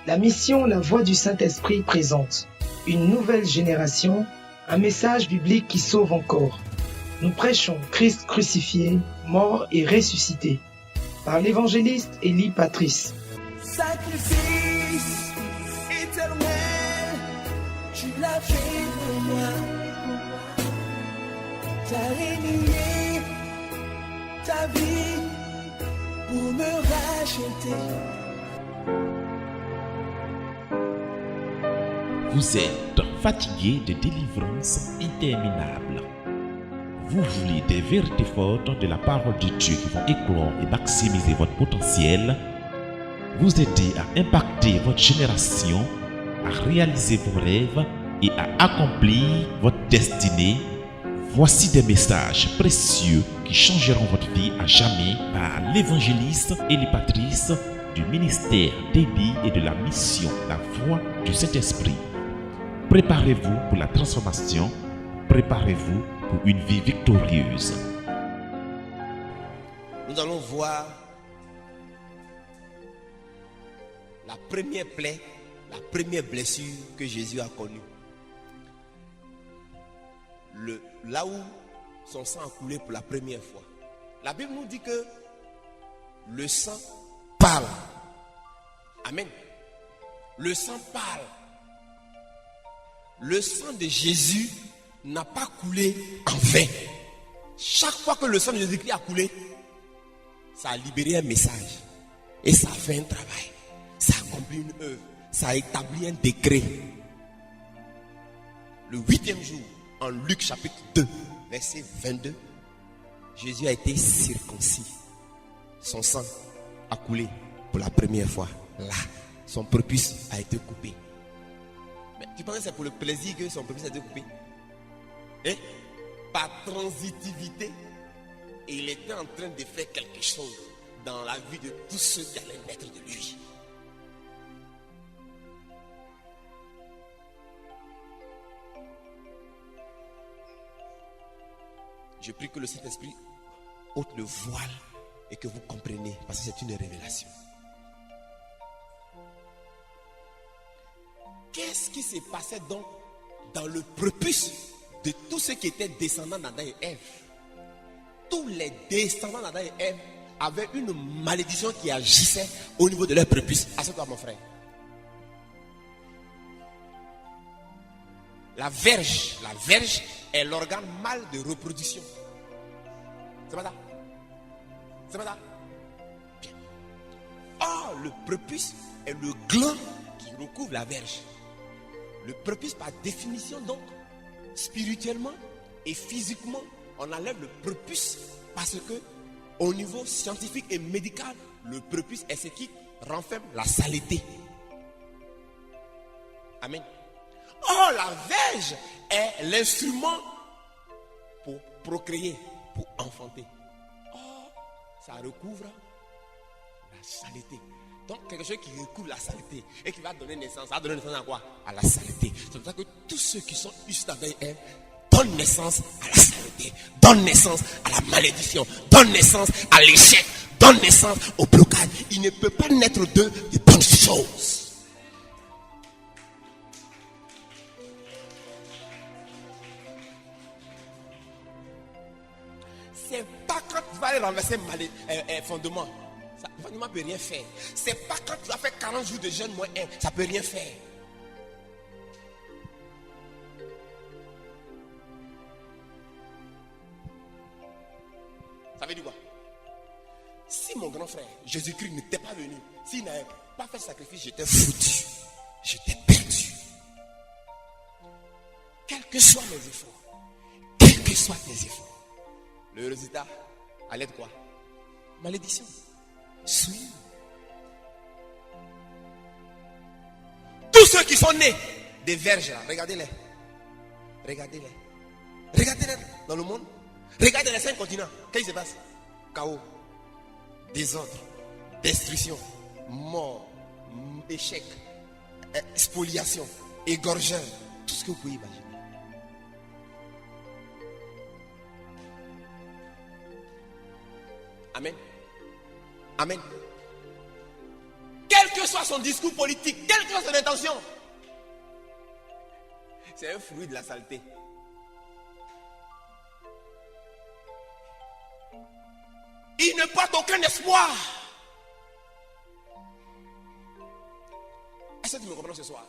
La mission La Voix du Saint-Esprit présente une nouvelle génération, un message biblique qui sauve encore. Nous prêchons Christ crucifié, mort et ressuscité, par l'évangéliste Élie Patrice. Sacrifice éternel, tu l'as fait pour moi. T'as renié ta vie pour me racheter. Vous êtes fatigué de délivrances interminables. Vous voulez des vérités fortes de la parole de Dieu qui vont éclore et maximiser votre potentiel, vous aider à impacter votre génération, à réaliser vos rêves et à accomplir votre destinée. Voici des messages précieux qui changeront votre vie à jamais par l'évangéliste Élie Patrice du ministère d'Élie et de la mission La Voix du Saint-Esprit. Préparez-vous pour la transformation, préparez-vous pour une vie victorieuse. Nous allons voir la première plaie, la première blessure que Jésus a connue. Là où son sang a coulé pour la première fois. La Bible nous dit que le sang parle. Amen. Le sang parle. Le sang de Jésus n'a pas coulé en vain. Chaque fois que le sang de Jésus-Christ a coulé, ça a libéré un message. Et ça a fait un travail. Ça a accompli une œuvre. Ça a établi un décret. Le 8e jour, en Luc chapitre 2, verset 22, Jésus a été circoncis. Son sang a coulé pour la première fois. Là, son prépuce a été coupé. Mais tu penses que c'est pour le plaisir que son prépuce a été coupé? Par transitivité, il était en train de faire quelque chose dans la vie de tous ceux qui allaient naître de lui. Je prie que le Saint-Esprit ôte le voile et que vous compreniez, parce que c'est une révélation. Qu'est-ce qui s'est passé donc dans le prépuce de tous ceux qui étaient descendants d'Adam et Ève? Tous les descendants d'Adam et Ève avaient une malédiction qui agissait au niveau de leur prépuce. Assieds-toi, mon frère. La verge est l'organe mâle de reproduction. C'est pas ça? C'est pas ça? Bien. Or, le prépuce est le gland qui recouvre la verge. Le prépuce, par définition, donc, spirituellement et physiquement, on enlève le prépuce parce que, au niveau scientifique et médical, le prépuce est ce qui renferme la saleté. Amen. Or, la verge est l'instrument pour procréer, pour enfanter. Or, ça recouvre la saleté. Donc, quelque chose qui recouvre la saleté et qui va donner naissance. Ça va donner naissance à quoi? À la saleté. C'est pour ça que tous ceux qui sont issus d'Adam et Ève donnent naissance à la saleté, donnent naissance à la malédiction, donnent naissance à l'échec, donnent naissance au blocage. Il ne peut pas naître d'eux de bonnes choses. C'est pas quand tu vas aller renverser fondement. Le fondement ne peut rien faire. C'est pas quand tu vas faire 40 jours de jeûne moins 1, ça ne peut rien faire. Ça veut dire quoi? Si mon grand frère, Jésus-Christ, n'était pas venu, s'il n'avait pas fait sacrifice, j'étais foutu. J'étais perdu. Quels que soient mes efforts, quels que soient tes efforts, le résultat allait être quoi? Malédiction. Souillure. Tous ceux qui sont nés des verges là, regardez-les. Regardez-les. Regardez-les dans le monde. Regardez les 5 continents. Qu'est-ce qui se passe? Chaos, désordre, destruction, mort, échec, spoliation, égorgeur. Tout ce que vous pouvez imaginer. Amen. Amen. quel que soit son discours politique, quelle que soit son intention, c'est un fruit de la saleté. Il ne porte aucun espoir. Est-ce que tu me comprends ce soir?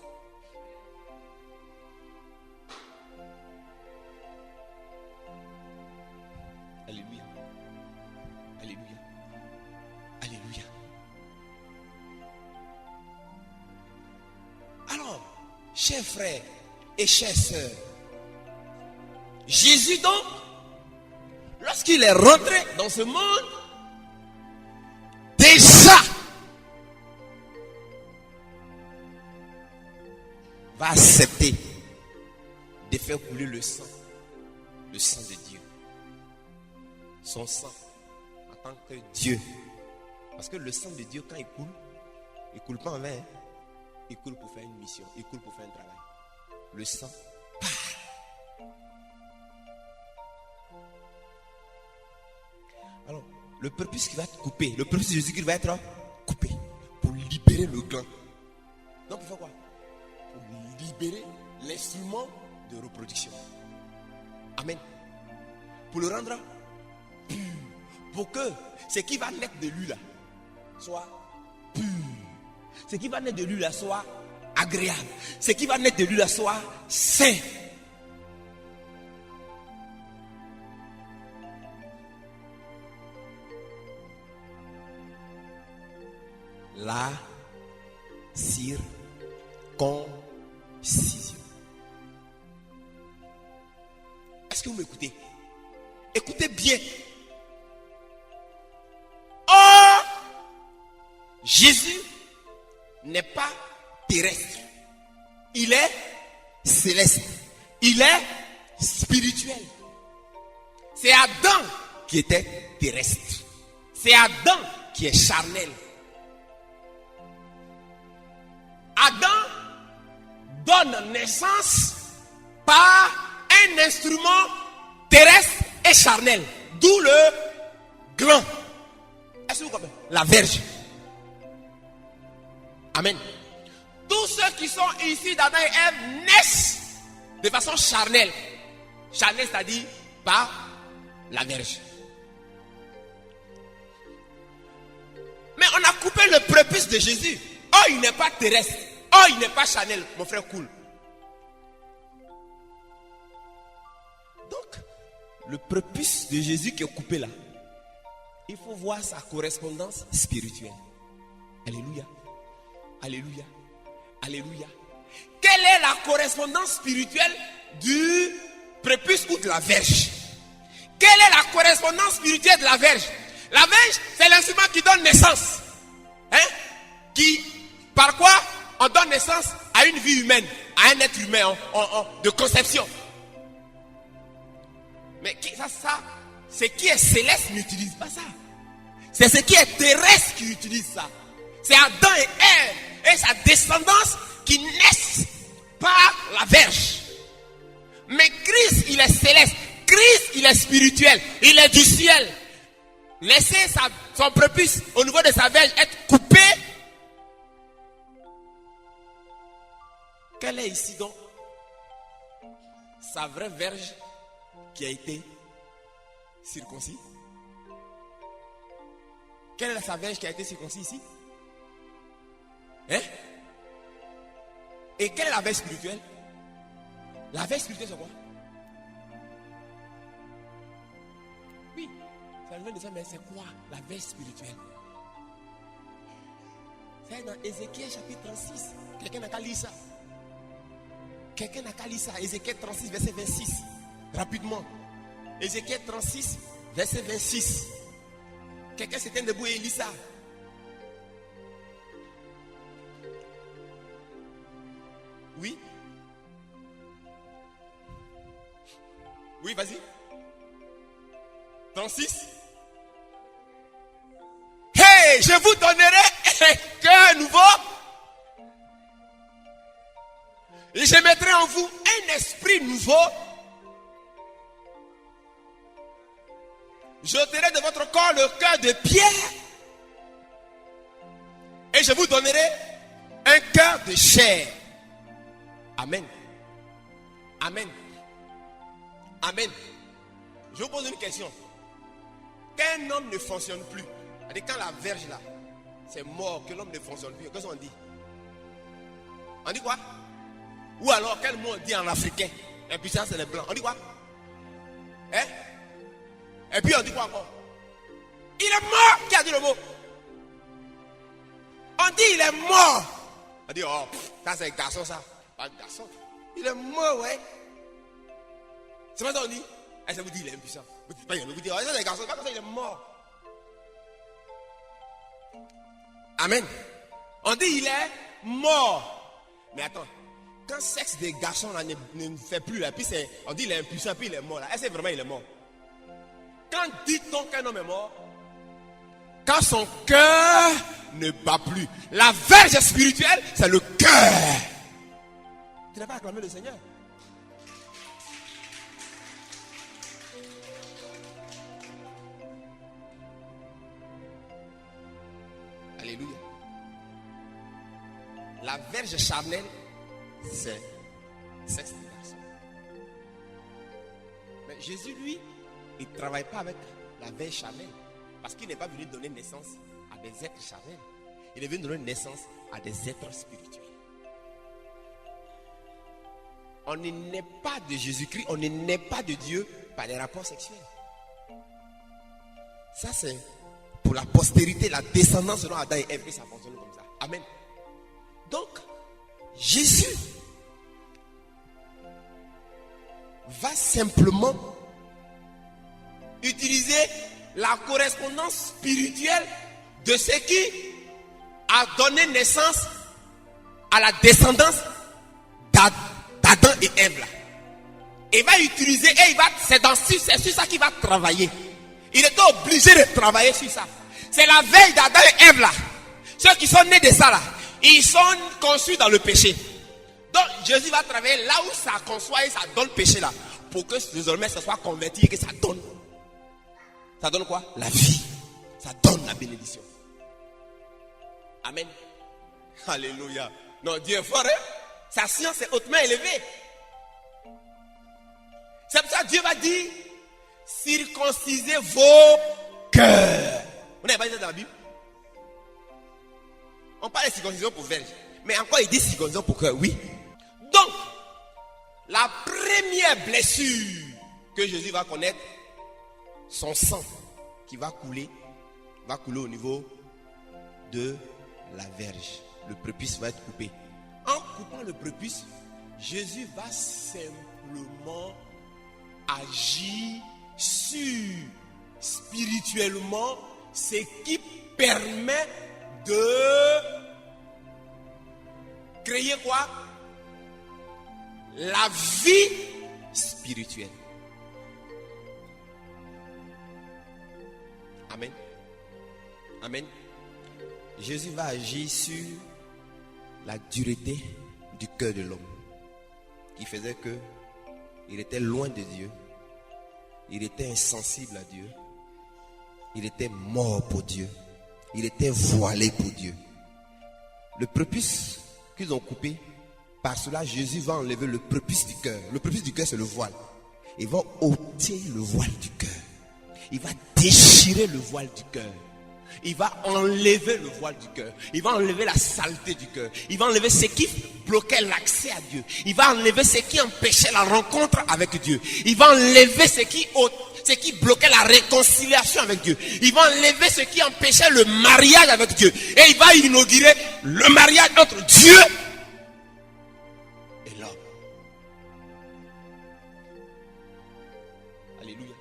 Alléluia. Alléluia. Alléluia. Alors, chers frères et chères sœurs, Jésus donc, lorsqu'il est rentré dans ce monde, déjà va accepter de faire couler le sang de Dieu. Son sang en tant que Dieu. Parce que le sang de Dieu, quand il coule pas en vain. Il coule pour faire une mission, il coule pour faire un travail. Le sang part. Alors, le purpose qui va être coupé, le purpose de Jésus-Christ va être coupé pour libérer le gland. Donc, pour faire quoi? Pour libérer l'instrument de reproduction. Amen. Pour le rendre pur. Pour que ce qui va naître de lui là soit pur. Ce qui va naître de lui là soit agréable. Ce qui va naître de lui là soit sain. La circoncision. Est-ce que vous m'écoutez? Écoutez bien. Or, Jésus n'est pas terrestre. Il est céleste. Il est spirituel. C'est Adam qui était terrestre. C'est Adam qui est charnel. Adam donne naissance par un instrument terrestre et charnel. D'où le gland. Est-ce que vous comprenez? La verge. Amen. Tous ceux qui sont ici d'Adam et Ève naissent de façon charnelle. Charnelle, c'est-à-dire par la verge. Mais on a coupé le prépuce de Jésus. Oh, il n'est pas terrestre. Oh, il n'est pas charnel. Mon frère cool. Donc, le prépuce de Jésus qui est coupé là, il faut voir sa correspondance spirituelle. Alléluia. Alléluia. Alléluia. Quelle est la correspondance spirituelle du prépuce ou de la verge? Quelle est la correspondance spirituelle de la verge? La verge, c'est l'instrument qui donne naissance. Par quoi on donne naissance à une vie humaine, à un être humain de conception. Mais ça, ce qui est céleste n'utilise pas ça. C'est ce qui est terrestre qui utilise ça. C'est Adam et Ève et sa descendance qui naissent par la verge. Mais Christ, il est céleste. Christ, il est spirituel. Il est du ciel. Laissez son prépuce au niveau de sa verge être coupé. Quelle est ici donc sa vraie verge qui a été circoncis? Quelle est sa verge qui a été circoncis ici? Et quelle est la verge spirituelle? La verge spirituelle, c'est quoi? Oui, c'est la nouvelle de ça, mais c'est quoi la verge spirituelle? C'est dans Ézéchiel chapitre 36. Quelqu'un n'a qu'à lire ça. Quelqu'un n'a qu'à lire ça. Ézéchiel 36, verset 26. Rapidement. Ézéchiel 36, verset 26. Quelqu'un s'éteint debout et lit ça. Oui? Oui, vas-y. 36. Hey, je vous donnerai un cœur nouveau. Et je mettrai en vous un esprit nouveau. J'ôterai de votre corps le cœur de pierre. Et je je vous donnerai un cœur de chair. Amen. Amen. Amen. Je vous pose une question. Qu'un homme ne fonctionne plus, c'est-à-dire quand la verge là, c'est mort, que l'homme ne fonctionne plus, qu'est-ce qu'on dit? On dit quoi? Ou alors, quel mot on dit en africain? Impuissant, c'est les blancs. On dit quoi? Hein? Et puis on dit quoi encore? Il est mort! Qui a dit le mot? On dit il est mort. On dit, oh, ça c'est un garçon ça. Pas un garçon. Il est mort, ouais. C'est pas ça qu'on dit? Et ça vous dit il est impuissant. Vous dites pas, vous dites, oh, ça c'est un garçon, c'est pas comme ça, il est mort. Amen. On dit il est mort. Mais attends, quand sexe des garçons là ne fait plus là, puis on dit il est impuissant, puis il est mort là. Est-ce que vraiment il est mort? Quand dit-on qu'un homme est mort? Quand son cœur ne bat plus. La verge spirituelle, c'est le cœur. Tu n'as pas acclamé le Seigneur? Alléluia. La verge charnelle, c'est sexe des garçons. Mais Jésus, lui, il ne travaille pas avec la verge charnelle. Parce qu'il n'est pas venu donner naissance à des êtres charnels. Il est venu donner naissance à des êtres spirituels. On ne naît pas de Jésus-Christ, on ne naît pas de Dieu par des rapports sexuels. Ça c'est pour la postérité, la descendance selon Adam et Ève, et ça fonctionne comme ça. Amen. Donc, Jésus va simplement utiliser la correspondance spirituelle de ce qui a donné naissance à la descendance d'Adam et Ève. Il va utiliser et c'est sur ça qu'il va travailler. Il était obligé de travailler sur ça. C'est la veille d'Adam et Ève là. Ceux qui sont nés de ça là, ils sont conçus dans le péché. Donc Jésus va travailler là où ça conçoit et ça donne péché là, pour que désormais ça soit converti et que ça donne. Ça donne quoi? La vie. Ça donne la bénédiction. Amen. Alléluia. Non, Dieu est fort, hein? Sa science est hautement élevée. C'est pour ça que Dieu va dire, circoncisez vos cœurs. Vous n'avez pas dit ça dans la Bible? On parle de circoncision pour verge. Mais encore il dit circoncision pour cœur, oui. Donc, la première blessure que Jésus va connaître, son sang qui va couler au niveau de la verge. Le prépuce va être coupé. En coupant le prépuce, Jésus va simplement agir sur spirituellement ce qui permet de créer quoi? La vie spirituelle. Amen. Amen. Jésus va agir sur la dureté du cœur de l'homme, qui faisait que il était loin de Dieu, il était insensible à Dieu, il était mort pour Dieu, il était voilé pour Dieu. Le prépuce qu'ils ont coupé, par cela Jésus va enlever le prépuce du cœur. Le prépuce du cœur, c'est le voile. Il va ôter le voile du cœur. Il va déchirer le voile du cœur. Il va enlever le voile du cœur. Il va enlever la saleté du cœur. Il va enlever ce qui bloquait l'accès à Dieu. Il va enlever ce qui empêchait la rencontre avec Dieu. Il va enlever ce qui bloquait la réconciliation avec Dieu. Il va enlever ce qui empêchait le mariage avec Dieu. Et il va inaugurer le mariage entre Dieu et l'homme. Alléluia.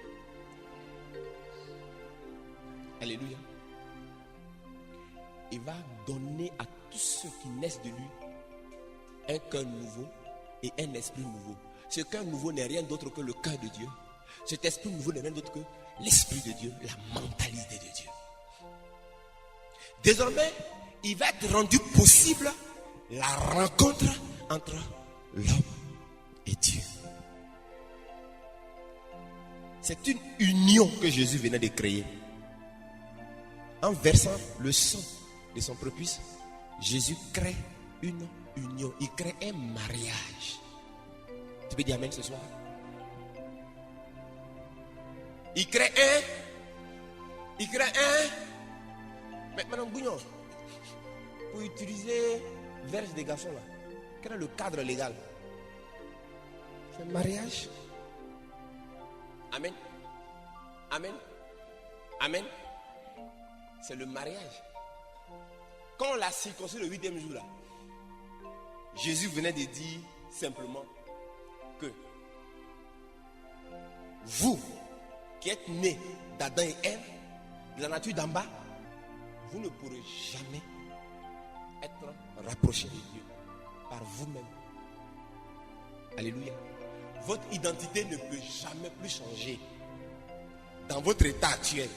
Alléluia. Il va donner à tous ceux qui naissent de lui un cœur nouveau et un esprit nouveau. Ce cœur nouveau n'est rien d'autre que le cœur de Dieu. Cet esprit nouveau n'est rien d'autre que l'esprit de Dieu, la mentalité de Dieu. Désormais, il va être rendu possible la rencontre entre l'homme et Dieu. C'est une union que Jésus venait de créer. En versant le sang de son prépuce, Jésus crée une union. Il crée un mariage. Tu peux dire amen ce soir? Il crée un. Mais Madame Bouillon, pour utiliser verge des garçons là, quel est le cadre légal? C'est un mariage. Amen. Amen. Amen. C'est le mariage. Quand on l'a circoncis le 8e jour là, Jésus venait de dire simplement que vous qui êtes nés d'Adam et Ève, de la nature d'en bas, vous ne pourrez jamais être rapprochés de Dieu par vous-même. Alléluia. Votre identité ne peut jamais plus changer dans votre état actuel.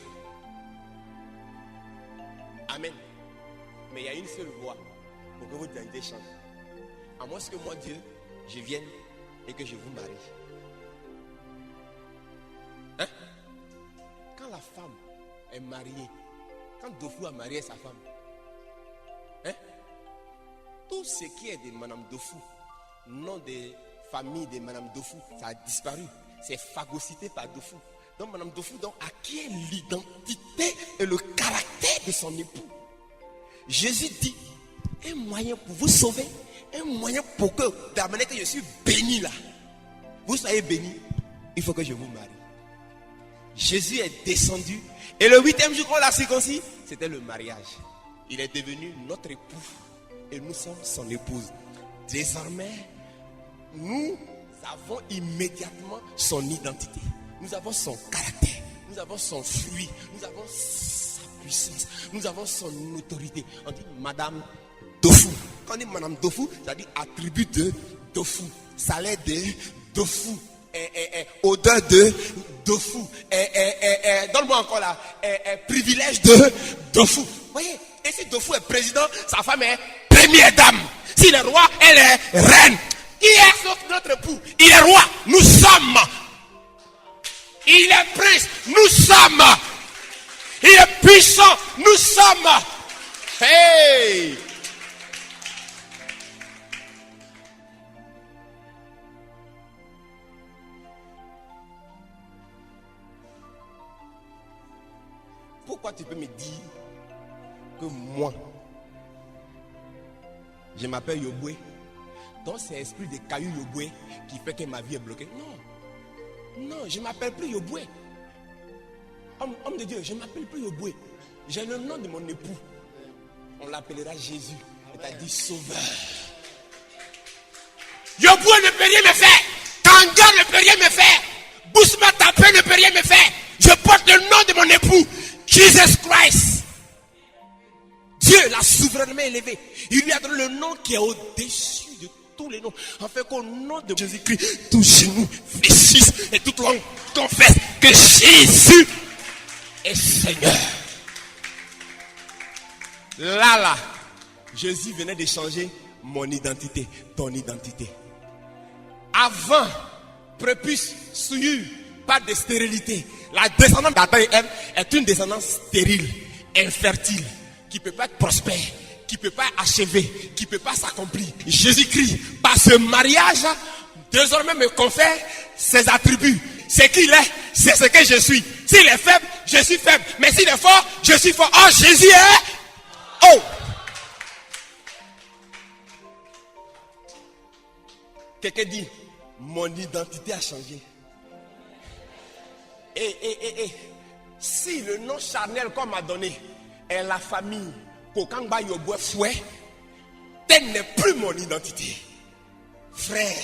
Amen. Mais il y a une seule voie pour que votre identité change. À moins que moi, Dieu, je vienne et que je vous marie. Hein? Quand la femme est mariée, quand Dofou a marié sa femme, hein? Tout ce qui est de Madame Dofou, nom des familles de Madame Dofou, ça a disparu. C'est phagocyté par Dofou. Donc Madame Dofou acquiert l'identité et le caractère de son époux. Jésus dit, un moyen pour vous sauver, un moyen pour que, de la manière que je suis béni là, vous soyez béni, il faut que je vous marie. Jésus est descendu et le 8e jour qu'on l'a circoncis, c'était le mariage. Il est devenu notre époux et nous sommes son épouse. Désormais, nous avons immédiatement son identité. Nous avons son caractère. Nous avons son fruit. Nous avons sa puissance. Nous avons son autorité. On dit Madame Dofou. Quand on dit Madame Dofou, ça dit attribut de Dofou. Salaire de Dofou. Odeur de Dofou. Donne-moi encore là. Privilège de Dofou. Voyez, et si Dofou est président, sa femme est première dame. S'il est roi, elle est reine. Qui est sauf notre époux? Il est roi, nous sommes. Il est prince, nous sommes. Il est puissant, nous sommes. Hey! Pourquoi tu peux me dire que moi, je m'appelle Yoboué? Donc c'est l'esprit de Caillou Yoboué qui fait que ma vie est bloquée. Non, je ne m'appelle plus Yoboué. Homme de Dieu, je ne m'appelle plus Yoboué. J'ai le nom de mon époux. On l'appellera Jésus. C'est-à-dire sauveur. Yoboué ne peut rien me faire. Kanga ne peut rien me faire. Bousma Tapé ne peut rien me faire. Je porte le nom de mon époux. Jesus Christ. Dieu l'a souverainement élevé. Il lui a donné le nom qui est au-dessus de tous les noms. Afin qu'au nom de Jésus-Christ, tout genou fléchisse et toute langue confesse que Jésus est Seigneur. Là, Jésus venait de changer mon identité, ton identité. Avant, prépuce, souillure, pas de stérilité. La descendance d'Adam et Ève est une descendance stérile, infertile, qui ne peut pas être prospère, qui ne peut pas achever, qui ne peut pas s'accomplir. Jésus-Christ, par ce mariage, désormais me confère ses attributs. Ce qu'il est, c'est ce que je suis. S'il est faible, je suis faible. Mais s'il est fort, je suis fort. Oh, Jésus est... Oh! Quelqu'un dit, mon identité a changé. Si le nom charnel qu'on m'a donné est la famille Kokangba Yoboué Fouet, telle n'est plus mon identité. Frère,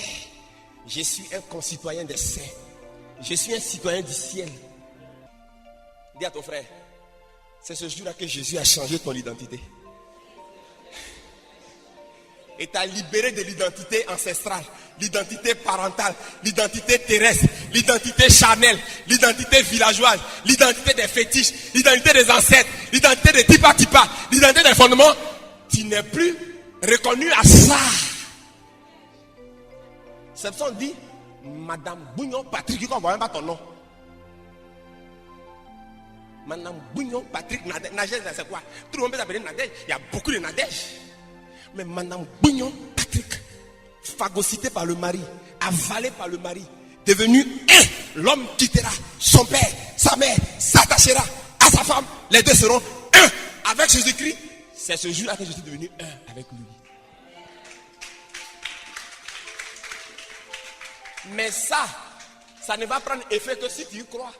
je suis un concitoyen des saints. Je suis un citoyen du ciel. Dis à ton frère, c'est ce jour-là que Jésus a changé ton identité. Et t'a libéré de l'identité ancestrale, l'identité parentale, l'identité terrestre, l'identité charnelle, l'identité villageoise, l'identité des fétiches, l'identité des ancêtres, l'identité des tipa-tipa, l'identité des fondements. Tu n'es plus reconnu à ça. Samson dit, Madame Bougnon Patrick, tu ne vois même pas ton nom. Madame Bougnon Patrick, Nadège, c'est quoi? Tout le monde peut s'appeler Nadège. Il y a beaucoup de Nadège. Mais Madame Bignon Patrick, phagocyté par le mari, avalé par le mari, devenu un, l'homme quittera son père, sa mère, s'attachera à sa femme, les deux seront un avec Jésus-Christ. C'est ce jour-là que je suis devenu un avec lui. Mais ça ne va prendre effet que si tu y crois.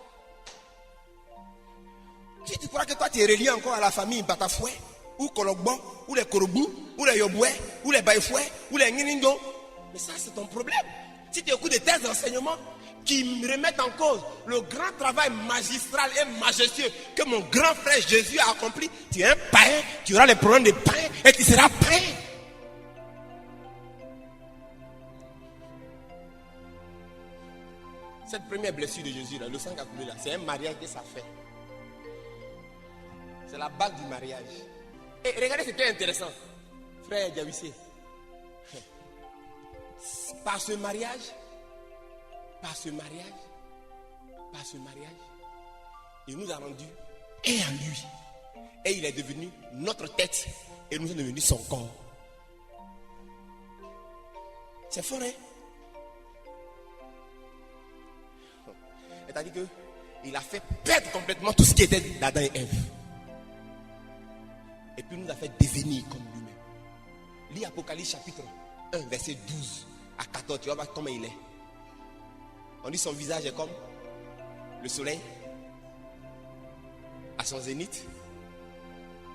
Si tu crois que toi tu es relié encore à la famille Batafoué, ou Kologbo, ou les Korobou, ou les Yoboué, ou les Baïfoué, ou les Ninindo, mais ça c'est ton problème. Si tu écoutes de tels enseignements qui me remettent en cause le grand travail magistral et majestueux que mon grand frère Jésus a accompli, tu es un païen, tu auras les problèmes de païen et tu seras païen. Cette première blessure de Jésus, là, le sang qui a coulé là, c'est un mariage que ça fait. C'est la bague du mariage. Et regardez ce qui est intéressant, frère Diawissé. Par ce mariage, il nous a rendu un à lui. Et il est devenu notre tête et nous sommes devenus son corps. C'est fort, hein? C'est-à-dire qu'il a fait perdre complètement tout ce qui était d'Adam et Ève. Et puis nous a fait devenir comme lui-même. Lis Apocalypse chapitre 1, verset 12 à 14, tu vas voir comment il est. On dit son visage est comme le soleil à son zénith.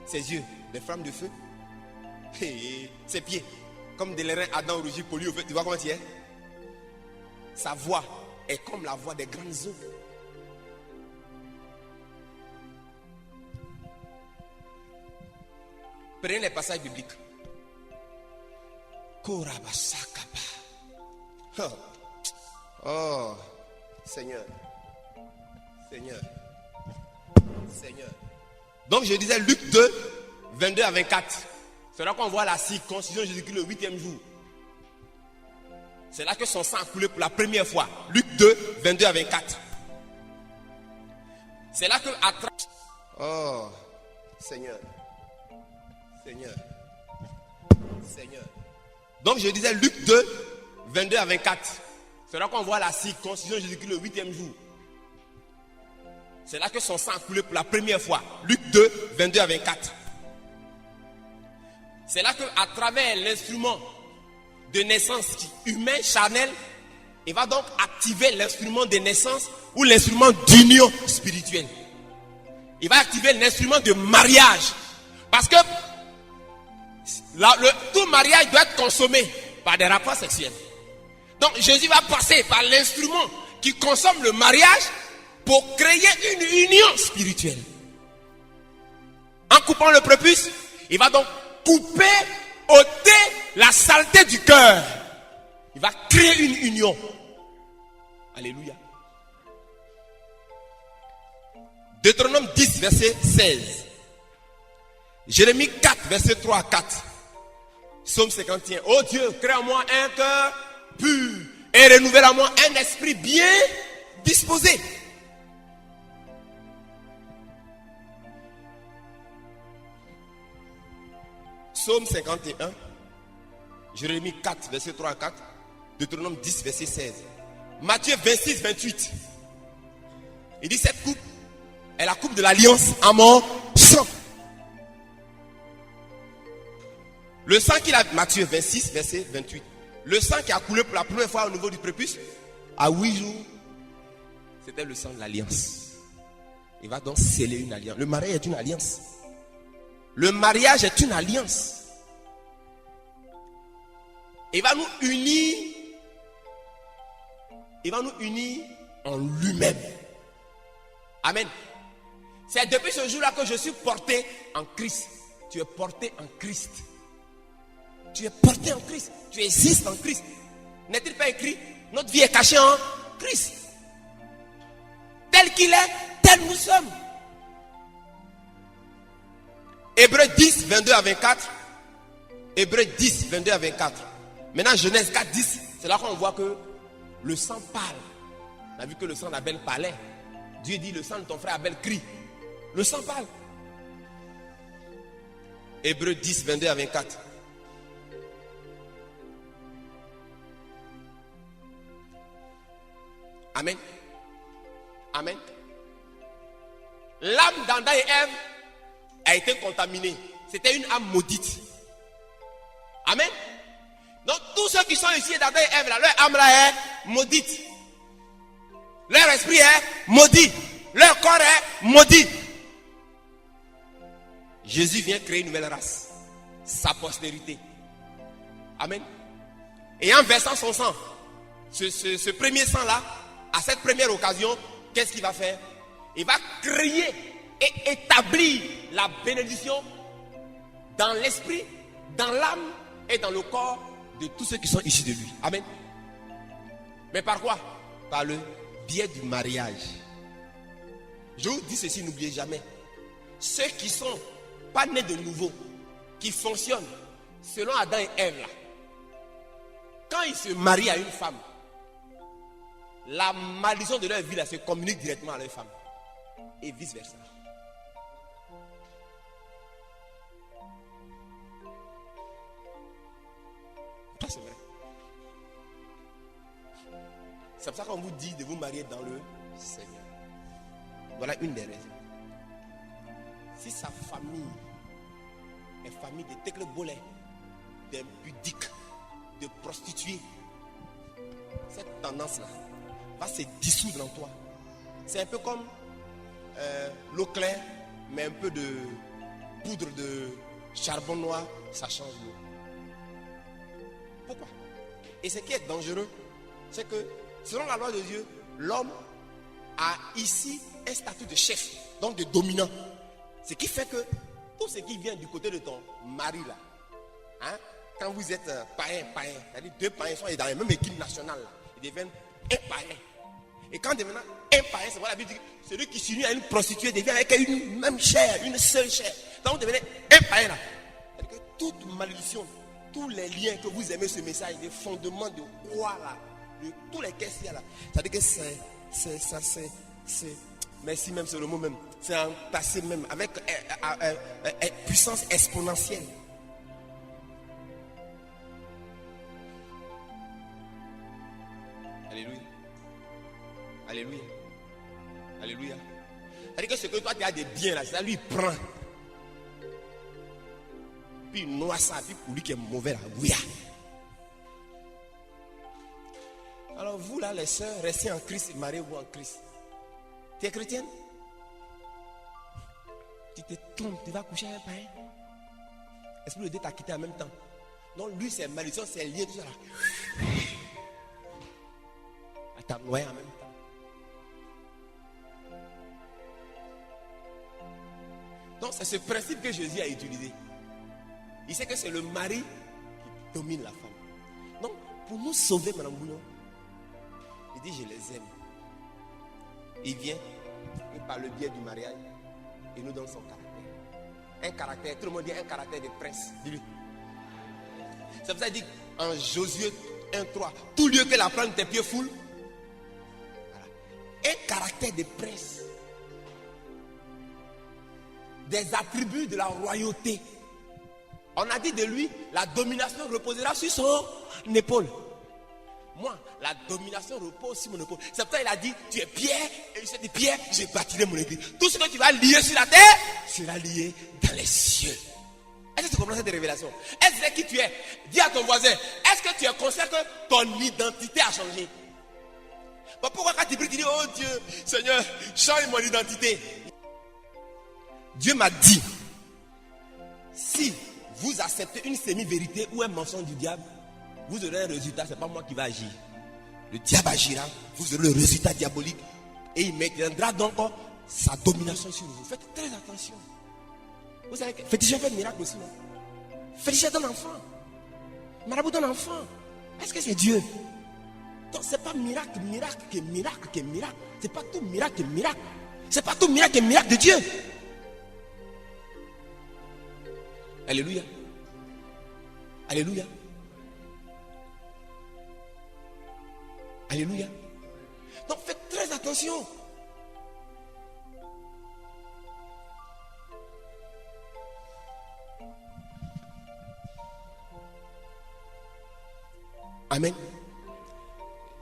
Ses yeux, des flammes de feu. Et ses pieds, comme des lérins Adam rougis polis au feu. Tu vois comment il est? Sa voix est comme la voix des grandes eaux. Prenez les passages bibliques. Korabasakaba. Oh, Seigneur. Donc je disais Luc 2, 22 à 24. C'est là qu'on voit la circoncision de Jésus-Christ le 8e jour. C'est là que son sang a coulé pour la première fois. Luc 2, 22 à 24. C'est là que oh, Seigneur. Donc je disais Luc 2, 22 à 24. C'est là qu'on voit la circoncision de Jésus-Christ le 8e jour. C'est là que son sang a coulé pour la première fois. Luc 2, 22 à 24. C'est là qu'à travers l'instrument de naissance humain, charnel, il va donc activer l'instrument de naissance ou l'instrument d'union spirituelle. Il va activer l'instrument de mariage. Parce que tout mariage doit être consommé par des rapports sexuels. Donc Jésus va passer par l'instrument qui consomme le mariage pour créer une union spirituelle. En coupant le prépuce, il va donc ôter la saleté du cœur. Il va créer une union. Alléluia. Deutéronome 10, verset 16. Jérémie 4, verset 3 à 4. Psaume 51. Oh Dieu, crée en moi un cœur pur et renouvelle en moi un esprit bien disposé. Psaume 51, Jérémie 4, verset 3 à 4, Deutéronome 10, verset 16. Matthieu 26, 28. Il dit cette coupe est la coupe de l'alliance à mon sang. Le sang qu'il a, Matthieu 26, verset 28. Le sang qui a coulé pour la première fois au niveau du prépuce, à 8 jours, c'était le sang de l'alliance. Il va donc sceller une alliance. Le mariage est une alliance. Le mariage est une alliance. Il va nous unir. Il va nous unir en lui-même. Amen. C'est depuis ce jour-là que je suis porté en Christ. Tu es porté en Christ. Tu es porté en Christ. Tu existes en Christ. N'est-il pas écrit? Notre vie est cachée en Christ. Tel qu'il est, tel nous sommes. Hébreux 10, 22 à 24. Hébreux 10, 22 à 24. Maintenant, Genèse 4, 10. C'est là qu'on voit que le sang parle. On a vu que le sang d'Abel parlait. Dieu dit, le sang de ton frère Abel crie. Le sang parle. Hébreux 10, 22 à 24. Amen. Amen. L'âme d'Adam et Ève a été contaminée. C'était une âme maudite. Amen. Donc tous ceux qui sont ici d'Adam et Ève, là, leur âme là est maudite. Leur esprit est maudit. Leur corps est maudit. Jésus vient créer une nouvelle race. Sa postérité. Amen. Et en versant son sang, ce premier sang là, à cette première occasion, qu'est-ce qu'il va faire? Il va créer et établir la bénédiction dans l'esprit, dans l'âme et dans le corps de tous ceux qui sont issus de lui. Amen. Mais par quoi? Par le biais du mariage. Je vous dis ceci, n'oubliez jamais. Ceux qui sont pas nés de nouveau, qui fonctionnent selon Adam et Ève là, quand ils se marient à une femme, la malédiction de leur vie là se communique directement à leur femme. Et vice versa. Ça c'est vrai. C'est pour ça qu'on vous dit de vous marier dans le Seigneur. Voilà une des raisons. Si sa famille est famille de teclebolais, d'impudiques, de prostituées, cette tendance-là va se dissoudre en toi. C'est un peu comme l'eau claire, mais un peu de poudre de charbon noir, ça change l'eau. Pourquoi? Et ce qui est dangereux, c'est que selon la loi de Dieu, l'homme a ici un statut de chef, donc de dominant. Ce qui fait que tout ce qui vient du côté de ton mari là, hein, quand vous êtes païen, c'est-à-dire deux païens sont dans la même équipe nationale, là, ils deviennent un païen. Et quand devenant un païen, c'est voilà la Bible dit que celui qui s'unit à une prostituée devient avec une même chair, une seule chair. Quand vous devenez un païen là, c'est-à-dire que toute malédiction, tous les liens que vous aimez ce message, les fondements de quoi là, de tous les caisses là, c'est-à-dire que c'est merci même, c'est le mot même, c'est un passé même, avec puissance exponentielle. Alléluia. Alléluia. Alléluia. C'est-à-dire que ce que toi tu as des biens là, ça lui prend. Puis il noie ça, puis pour lui qui est mauvais là, oui. Alors vous là les sœurs, restez en Christ, mariez-vous en Christ. Tu es chrétienne? Tu te trompes, tu vas coucher avec un païen. Esprit de Dieu t'a quitté en même temps. Donc lui c'est malédiction, c'est lié tout ça là. Elle t'a noyé en même temps. Donc c'est ce principe que Jésus a utilisé. Il sait que c'est le mari qui domine la femme. Donc pour nous sauver, Madame Bouillon, il dit je les aime. Il vient et par le biais du mariage, il nous donne son caractère. Un caractère, tout le monde dit un caractère de prince. Dis-lui. C'est pour ça qu'il dit en Josué 1:3, tout lieu que la plante de tes pieds foule. Voilà. Un caractère de prince. Des attributs de la royauté. On a dit de lui, la domination reposera sur son épaule. Moi, la domination repose sur mon épaule. C'est pour ça qu'il a dit, tu es Pierre, et il s'est dit, Pierre, je bâtirai mon église. Tout ce que tu vas lier sur la terre, sera lié dans les cieux. Est-ce que tu comprends cette révélation? Est-ce que c'est qui tu es? Dis à ton voisin, est-ce que tu es conscient que ton identité a changé? Bon, pourquoi quand tu pries, tu dis, oh Dieu, Seigneur, change mon identité? Dieu m'a dit, si vous acceptez une semi-vérité ou un mensonge du diable, vous aurez un résultat, ce n'est pas moi qui vais agir. Le diable agira, vous aurez le résultat diabolique et il maintiendra donc sa domination sur vous. Faites très attention. Vous savez que féticheur fait un miracle aussi. Féticheur d'un enfant. Marabout d'un enfant. Est-ce que c'est Dieu? Donc c'est pas miracle. C'est pas tout miracle. C'est pas tout miracle de Dieu. Alléluia. Alléluia. Alléluia. Donc faites très attention. Amen.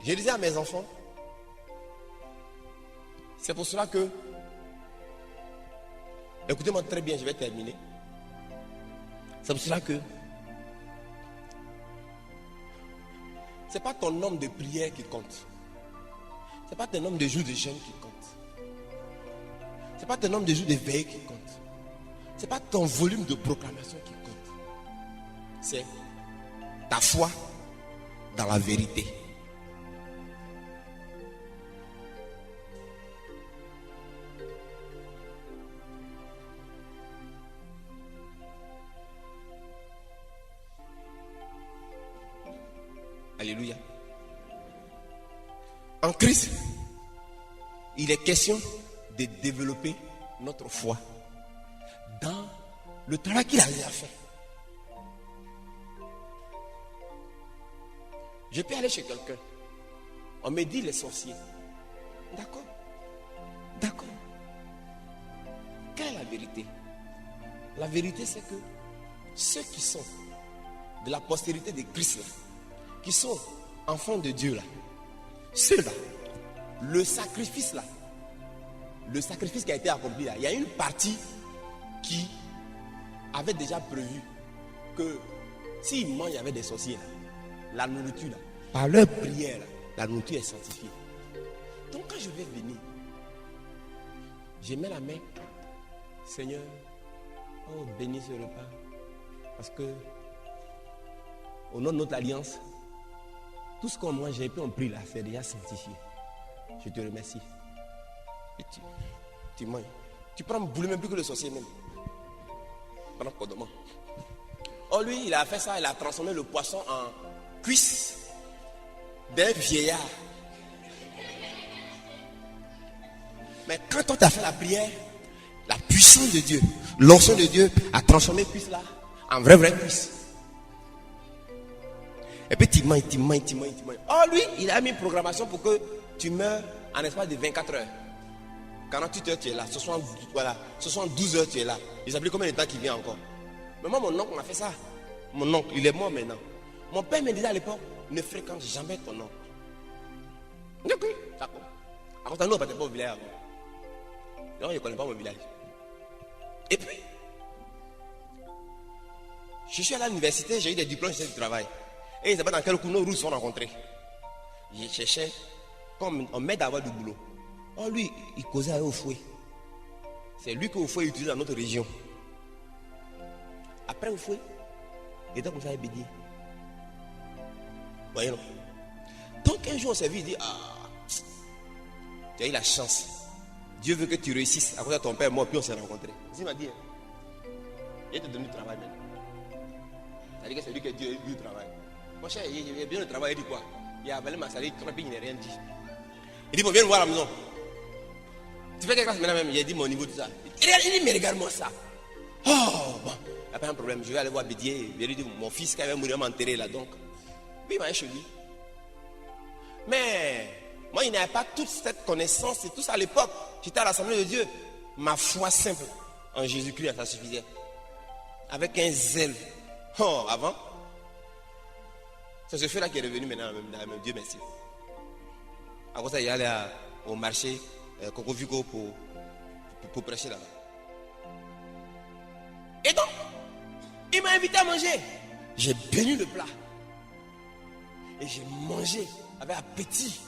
Je disais à mes enfants, C'est pour cela que, écoutez-moi très bien, je vais terminer. C'est pour cela que ce n'est pas ton nombre de prières qui compte. Ce n'est pas ton nombre de jours de jeûne qui compte. Ce n'est pas ton nombre de jours de veille qui compte. Ce n'est pas ton volume de proclamation qui compte. C'est ta foi dans la vérité. Alléluia. En Christ, il est question de développer notre foi dans le travail qu'il a déjà fait. Je peux aller chez quelqu'un. On me dit les sorciers. D'accord. D'accord. Quelle est la vérité? La vérité, c'est que ceux qui sont de la postérité de Christ, là, qui sont enfants de Dieu, là, ceux-là, le sacrifice qui a été accompli là, il y a une partie qui avait déjà prévu que s'ils mangent avec des sorciers, là, la nourriture, là, par leur prière, là, la nourriture est sanctifiée. Donc quand je vais venir, je mets la main, Seigneur, oh bénis ce repas, parce que au nom de notre alliance, tout ce qu'on mange et puis on prie là, c'est déjà sanctifié. Je te remercie. Et tu manges. Tu prends boule même plus que le sorcier même. Pendant qu'on demande. Oh lui, il a fait ça, il a transformé le poisson en cuisse d'un vieillard. Mais quand on t'a fait la prière, la puissance de Dieu, l'onction de Dieu a transformé cuisse là en vraie cuisse. Et puis tu manges. Oh lui, il a mis une programmation pour que tu meurs en espace de 24 heures. 48 heures tu es là, 72 heures tu es là. Il s'appelle combien de temps qu'il vient encore. Mais moi mon oncle m'a fait ça. Mon oncle, il est mort maintenant. Mon père me disait à l'époque, ne fréquente jamais ton oncle. D'accord. Alors nous on ne partait pas au village avant. Non, je ne connais pas mon village. Et puis, je suis allé à l'université, j'ai eu des diplômes, j'ai eu du travail. Et ils ne savaient pas dans quel coup nos routes se sont rencontrés. Je cherchais, comme on m'aide à avoir du boulot. Oh lui, il causait au fouet. C'est lui qu'au fouet utilise dans notre région. Après au fouet, il était comme ça à bédier. Voyez non. Donc un jour on s'est vu, il dit, tu as eu la chance. Dieu veut que tu réussisses. À cause de ton père mort, puis on s'est rencontrés. Il m'a dit, il te donne du travail maintenant. C'est-à-dire que c'est lui qui a Dieu du travail. Mon cher, il a bien le travail, il dit quoi? Il a avalé ma salade, il n'a rien dit. Il dit, bon, viens me voir à la maison. Tu fais quelque chose maintenant même, il a dit mon niveau de ça. Il dit, mais regarde-moi ça. Oh, bon, il n'y a pas un problème, je vais aller voir Bédier. Il lui dit, mon fils quand il va mourir, il va m'enterrer là donc. Puis il m'a chez lui. Mais moi, il n'avait pas toute cette connaissance et tout ça à l'époque. J'étais à l'Assemblée de Dieu. Ma foi simple en Jésus-Christ, ça suffisait. Avec un zèle. Oh, avant. C'est ce fait-là qui est revenu maintenant, même Dieu merci. Après ça, il est allé au marché Coco Vico pour prêcher là-bas. Et donc, il m'a invité à manger. J'ai béni le plat. Et j'ai mangé avec appétit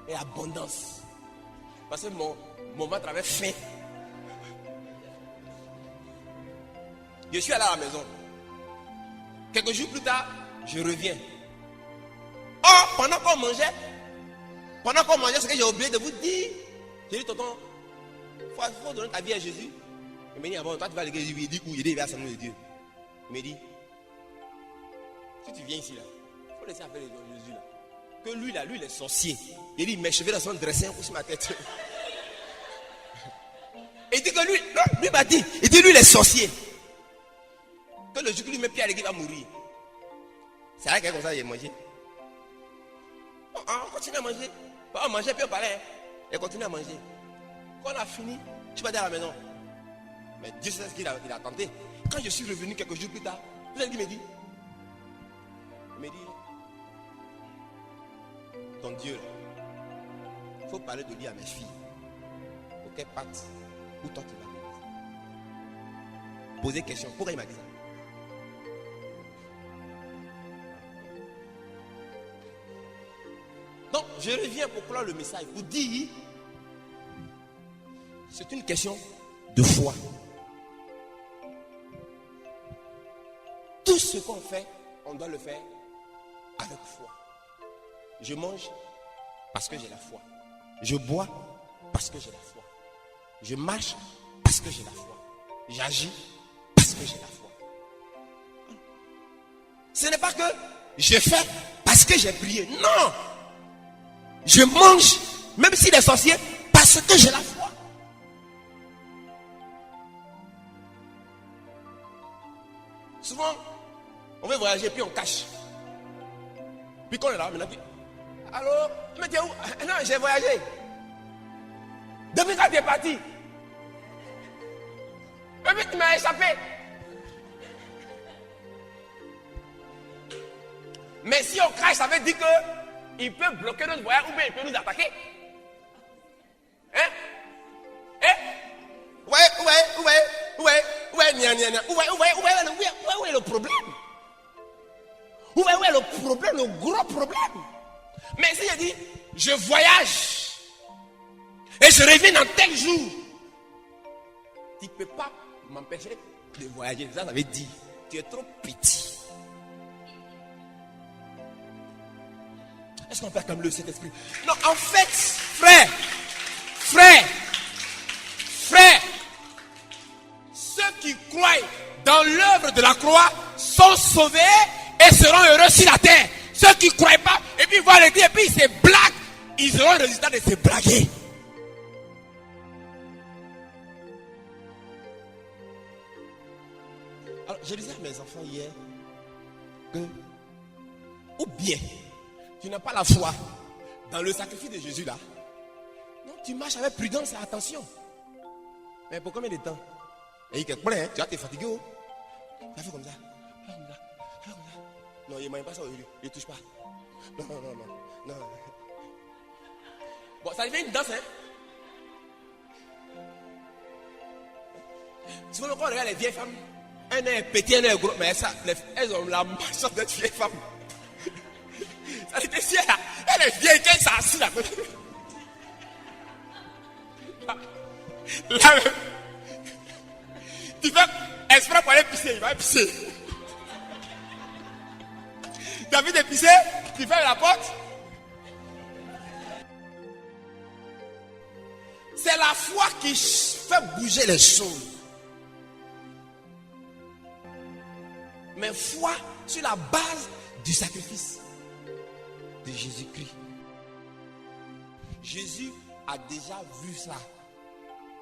et abondance. Parce que mon ventre avait faim. Je suis allé à la maison. Quelques jours plus tard, je reviens. Oh, pendant qu'on mangeait, ce que j'ai oublié de vous dire, j'ai dit, tonton, il faut donner ta vie à Jésus. Il m'a dit, avant, toi tu vas à l'église, il dit où? Il dit, il va à l'Assemblée de Dieu. Il m'a dit, si tu viens ici, là, il faut laisser affaire de Jésus, là. Que lui, là, lui, il est sorcier. Il dit, mes cheveux là sont dressés un coup sur ma tête. Il dit que lui, non, lui m'a dit, il dit, lui, il est sorcier. Que le jour que lui met pied à l'église, il va mourir. C'est vrai qu'il comme ça, il a mangé. On continue à manger. On mangeait puis on parlait. Et continue à manger. Quand on a fini, je suis parti à la maison. Mais Dieu sait ce qu'il a tenté. Quand je suis revenu quelques jours plus tard, vous avez dit, il me dit, ton Dieu, il faut parler de lui à mes filles. quelle patte ou toi tu vas dire. Poser question. Pourquoi il m'a dit ça? Donc, je reviens pour clore le message. Vous dire, c'est une question de foi. Tout ce qu'on fait, on doit le faire avec foi. Je mange parce que j'ai la foi. Je bois parce que j'ai la foi. Je marche parce que j'ai la foi. J'agis parce que j'ai la foi. Ce n'est pas que je fais parce que j'ai prié. Non! Je mange, même s'il est sorcier, parce que j'ai la foi. Souvent, on veut voyager, puis on cache. Puis quand on est là, maintenant, allô, mais t'es où? Non, j'ai voyagé. Depuis quand t'es parti? Et puis tu m'as échappé. Mais si on crache, ça veut dire qu'il peut bloquer notre voyage ou bien il peut nous attaquer. Hein? Hein? Ouais, où est le problème? Où est le problème, le gros problème? Mais si je dis, je voyage et je reviens dans tel jour, tu ne peux pas m'empêcher de voyager. Ça veut dire, tu es trop petit. Est-ce qu'on peut acclamer le Saint-Esprit? Non, en fait, frère, ceux qui croient dans l'œuvre de la croix sont sauvés et seront heureux sur la terre. Ceux qui ne croient pas, et puis voient le dire, et puis ils se blaguent, ils auront le résultat de se blaguer. Alors, je disais à mes enfants hier que, ou bien, tu n'as pas la foi dans le sacrifice de Jésus là. Non, tu marches avec prudence et attention. Mais pour combien de temps? Et tu vas te fatiguer. Oh. Tu vas faire comme ça. Non, il ne m'a pas ça. Il ne touche pas. Non. Bon, ça devient une danse, hein? Si vous regardez les vieilles femmes, un est petit, un est gros, mais ça, elles ont la marche d'être vieilles femmes. Ça était si elle est vieille, qu'elle s'assit là. Là, tu fais exprès pour aller pisser, il va pisser. Tu as envie de pisser, tu fermes la porte. C'est la foi qui fait bouger les choses. Mais foi sur la base du sacrifice de Jésus-Christ. Jésus a déjà vu ça.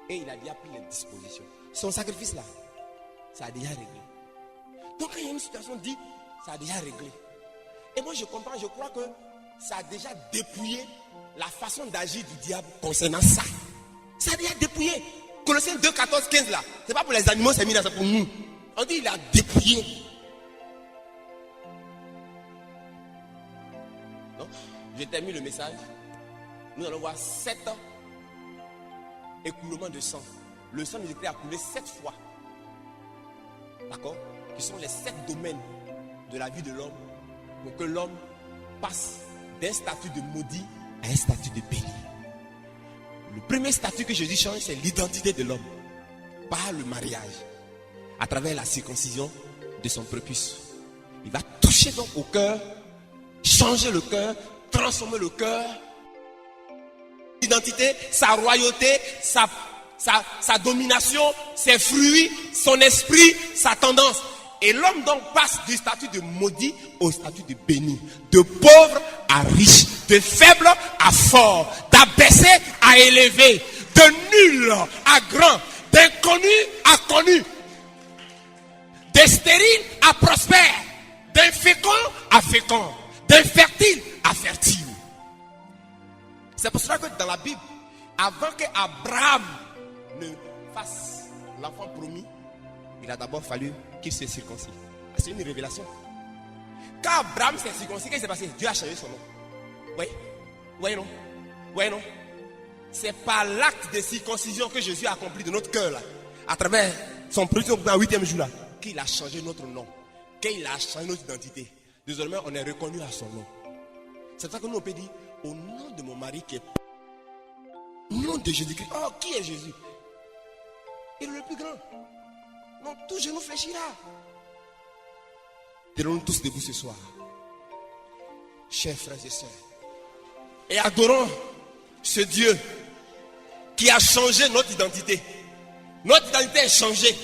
Et il a déjà pris les dispositions. Son sacrifice là, ça a déjà réglé. Donc quand il y a une situation dit, ça a déjà réglé. Et moi je comprends, je crois que ça a déjà dépouillé la façon d'agir du diable concernant ça. Ça a déjà dépouillé. Colossiens 2, 14, 15 là. C'est pas pour les animaux, c'est mis là, c'est pour nous. On dit il a dépouillé. Donc, je termine le message. Nous allons voir 7 écoulements de sang. Le sang de Jésus a coulé 7 fois. D'accord? Qui sont les 7 domaines de la vie de l'homme. Pour que l'homme passe d'un statut de maudit à un statut de béni. Le premier statut que Jésus change, c'est l'identité de l'homme. Par le mariage. À travers la circoncision de son prépuce. Il va toucher donc au cœur. Changer le cœur. Transformer le cœur. Identité, sa royauté, sa domination, ses fruits, son esprit, sa tendance. Et l'homme donc passe du statut de maudit au statut de béni. De pauvre à riche. De faible à fort. D'abaissé à élevé. De nul à grand. D'inconnu à connu. De stérile à prospère. D'infécond à fécond. D'infertile à fertile. C'est pour cela que dans la Bible, avant qu'Abraham ne fasse l'enfant promis, il a d'abord fallu qu'il se circoncis. C'est une révélation. Quand Abraham s'est circoncis, qu'est-ce qui s'est passé? Dieu a changé son nom. Oui, non. C'est par l'acte de circoncision que Jésus a accompli de notre cœur, là, à travers son premier dans le 8e jour, là, qu'il a changé notre nom, qu'il a changé notre identité. Désormais, on est reconnu à son nom. C'est pour ça que nous, on peut dire, au nom de mon mari qui est... Au nom de Jésus-Christ. Oh, qui est Jésus? Il est le plus grand. Non, tout genou fléchira. Tenons-nous tous debout ce soir. Chers frères et sœurs. Et adorons ce Dieu qui a changé notre identité. Notre identité est changée.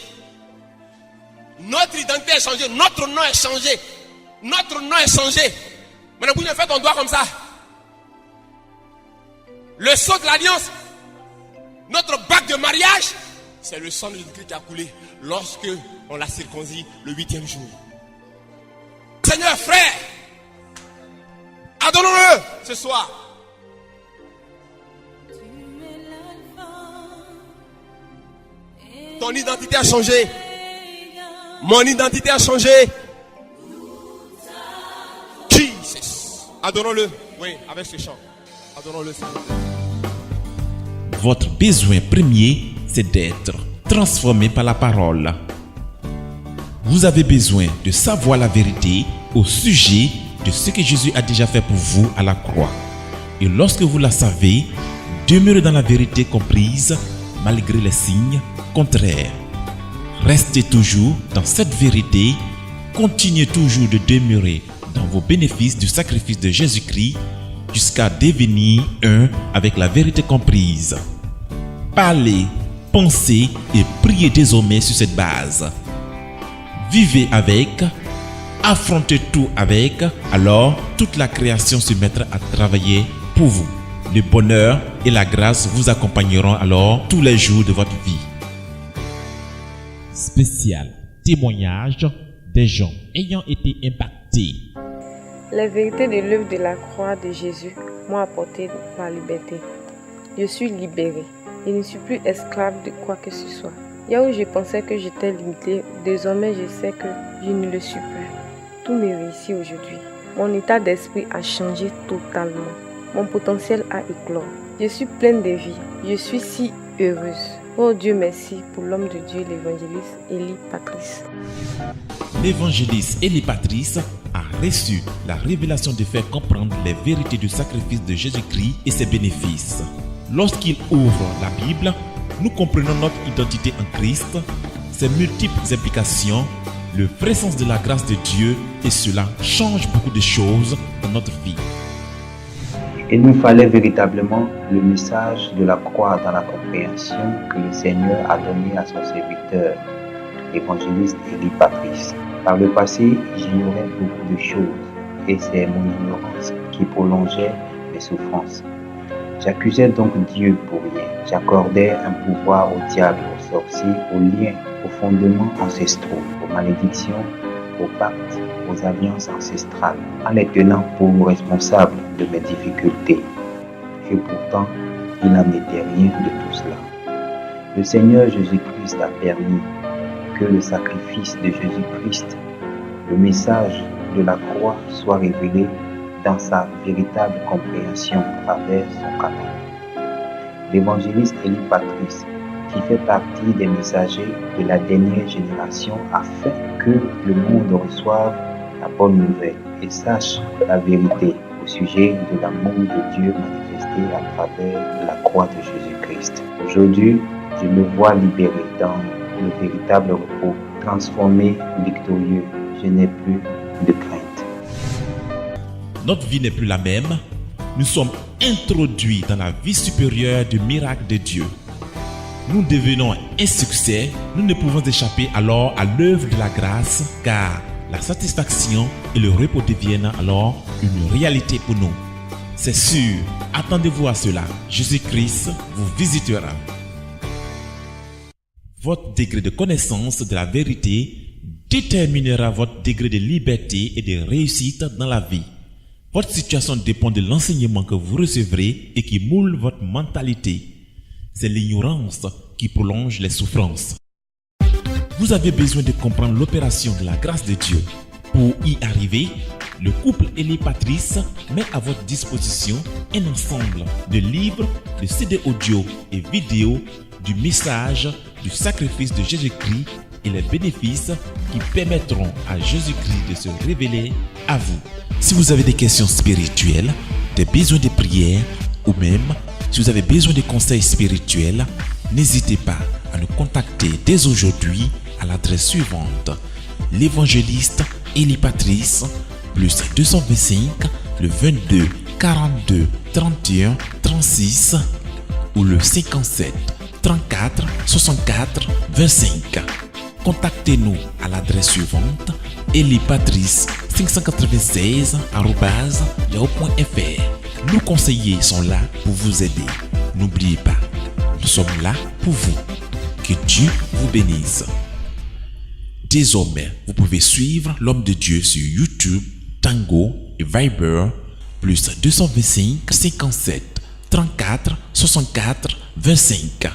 Notre identité est changée. Notre nom est changé. Notre nom est changé. Maintenant, vous faites ton doigt comme ça. Le sceau de l'alliance, notre bague de mariage, c'est le sang de Jésus-Christ qui a coulé lorsque on l'a circoncis le 8e jour. Seigneur, frère, adorons-le ce soir. Ton identité a changé. Mon identité a changé. Jesus. Adorons-le. Oui, avec ce chant. Adorons-le, Seigneur. Votre besoin premier, c'est d'être transformé par la parole. Vous avez besoin de savoir la vérité au sujet de ce que Jésus a déjà fait pour vous à la croix. Et lorsque vous la savez, demeurez dans la vérité comprise malgré les signes contraires. Restez toujours dans cette vérité, continuez toujours de demeurer dans vos bénéfices du sacrifice de Jésus-Christ jusqu'à devenir un avec la vérité comprise. Parlez, pensez et priez désormais sur cette base. Vivez avec, affrontez tout avec, alors toute la création se mettra à travailler pour vous. Le bonheur et la grâce vous accompagneront alors tous les jours de votre vie. Spécial témoignage des gens ayant été impactés. La vérité de l'œuvre de la croix de Jésus m'a apporté ma liberté. Je suis libéré. Je ne suis plus esclave de quoi que ce soit. Là où je pensais que j'étais limité, désormais je sais que je ne le suis plus. Tout me réussit aujourd'hui. Mon état d'esprit a changé totalement. Mon potentiel a éclos. Je suis pleine de vie. Je suis si heureuse. Oh Dieu, merci pour l'homme de Dieu, l'évangéliste Élie Patrice. L'évangéliste Élie Patrice a reçu la révélation de faire comprendre les vérités du sacrifice de Jésus-Christ et ses bénéfices. Lorsqu'il ouvre la Bible, nous comprenons notre identité en Christ, ses multiples implications, le vrai sens de la grâce de Dieu, et cela change beaucoup de choses dans notre vie. Il nous fallait véritablement le message de la croix dans la compréhension que le Seigneur a donné à son serviteur, l'évangéliste Élie Patrice. Par le passé, j'ignorais beaucoup de choses et c'est mon ignorance qui prolongeait mes souffrances. J'accusais donc Dieu pour rien. J'accordais un pouvoir au diable, aux sorciers, aux liens, aux fondements ancestraux, aux malédictions, aux pactes, aux alliances ancestrales, en les tenant pour responsables de mes difficultés. Et pourtant, il n'en était rien de tout cela. Le Seigneur Jésus-Christ a permis que le sacrifice de Jésus-Christ, le message de la croix, soit révélé dans sa véritable compréhension à travers son canon. L'évangéliste Élie Patrice, qui fait partie des messagers de la dernière génération, afin que le monde reçoive la bonne nouvelle et sache la vérité au sujet de l'amour de Dieu manifesté à travers la croix de Jésus-Christ. Aujourd'hui, je me vois libéré dans le véritable repos, transformé, victorieux. Je n'ai plus de crainte. Notre vie n'est plus la même. Nous sommes introduits dans la vie supérieure du miracle de Dieu. Nous devenons un succès. Nous ne pouvons échapper alors à l'œuvre de la grâce, car la satisfaction et le repos deviennent alors une réalité pour nous. C'est sûr, attendez-vous à cela. Jésus-Christ vous visitera. Votre degré de connaissance de la vérité déterminera votre degré de liberté et de réussite dans la vie. Votre situation dépend de l'enseignement que vous recevrez et qui moule votre mentalité. C'est l'ignorance qui prolonge les souffrances. Vous avez besoin de comprendre l'opération de la grâce de Dieu. Pour y arriver, Le couple Elie Patrice met à votre disposition un ensemble de livres, de CD audio et vidéo du message du sacrifice de Jésus-Christ et les bénéfices qui permettront à Jésus-Christ de se révéler à vous. Si vous avez des questions spirituelles, des besoins de prière ou même si vous avez besoin de conseils spirituels, n'hésitez pas à nous contacter dès aujourd'hui à l'adresse suivante: l'évangéliste Elie Patrice, plus 225 le 22 42 31 36 ou le 57 34 64 25. Contactez-nous à l'adresse suivante: eliepatrice596@yahoo.fr. Nos conseillers sont là pour vous aider. N'oubliez pas, nous sommes là pour vous. Que Dieu vous bénisse. Désormais, vous pouvez suivre l'homme de Dieu sur YouTube, Tango et Viber, plus 225 57 34 64 25.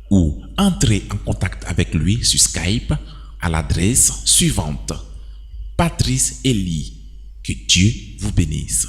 Ou entrez en contact avec lui sur Skype à l'adresse suivante: Patrice Elie. Que Dieu vous bénisse.